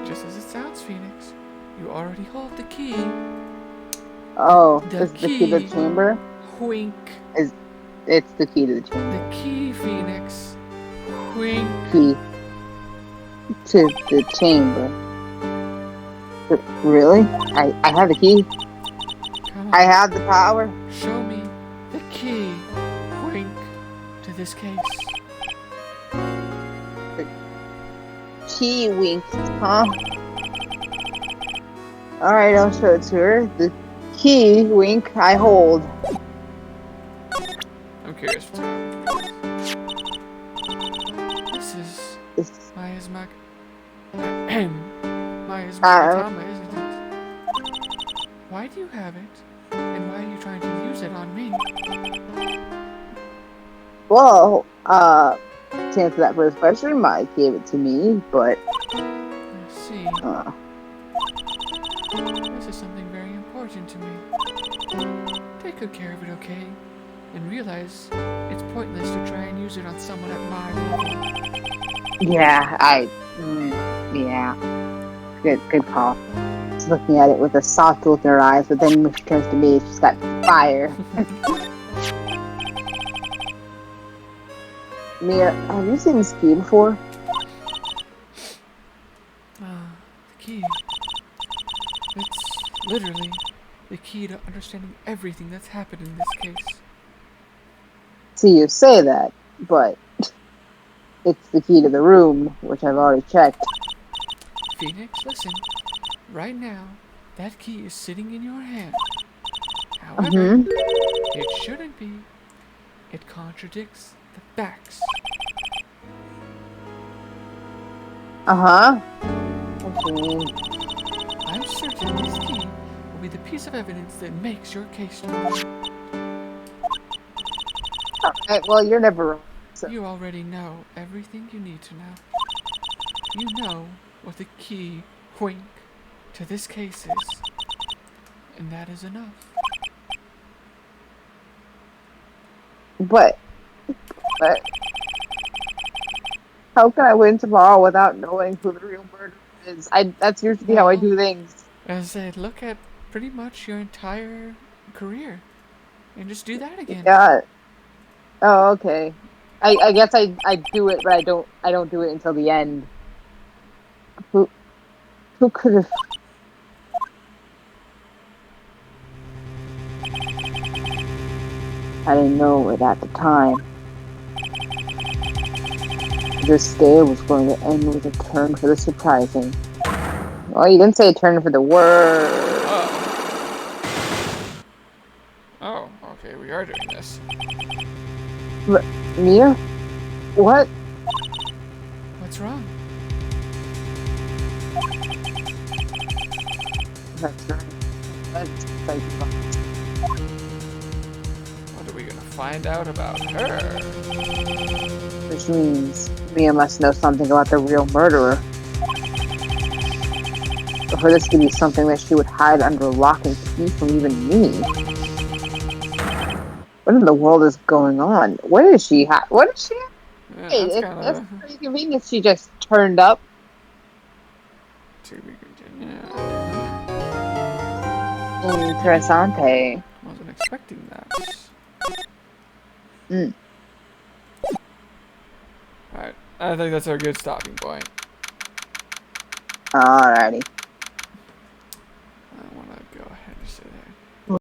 Just as it sounds, Phoenix. You already hold the key. Oh, The it's the key to the key. chamber? Wink. It's the key to the chamber. The key, Phoenix. Wink. Key to the chamber. Really? I have the key? Come on. I have the power? Show me the key. Wink. To this case. Key winks, huh? Alright, I'll show it to her. The key wink I hold. I'm curious what's happening. This is It's, Maya's Maya's Magatama, isn't it? Why do you have it? And why are you trying to use it on me? well, to answer that first question, Mike gave it to me, but, I see. This is something very important to me. Take good care of it, okay? And realize it's pointless to try and use it on someone at my level. yeah, yeah. Good call. She's looking at it with a soft look in her eyes, but then when she turns to me, she's got fire. Mia, have you seen this key before? The key. It's literally the key to understanding everything that's happened in this case. See, you say that, but it's the key to the room, which I've already checked. Phoenix, listen. Right now, that key is sitting in your hand. However, it shouldn't be. It contradicts the facts. Okay. I'm certain this key will be the piece of evidence that makes your case tomorrow. Alright, well, you're never wrong. So. You already know everything you need to know. You know what the key, wink, to this case is. And that is enough. But how can I win tomorrow without knowing who the real murderer is? That's usually how I do things. As I said, look at pretty much your entire career. And just do that again. Yeah. Oh, okay. I guess I do it, but I don't do it until the end. Who could have? I didn't know it at the time. This day was going to end with a turn for the surprising. Well, you didn't say a turn for the worse. Oh, okay, we are doing this. Mia? What? What's wrong? That's right. That's like, What are we gonna find out about her. Which means Mia must know something about the real murderer. For this to be something that she would hide under lock and key from even me. What in the world is going on? What is she? What is she? Yeah, Hey, that's it's kind of pretty convenient. She just turned up. to be continued. Yeah. Interessante. Wasn't expecting that. Mm. Alright, I think that's a good stopping point. Alrighty.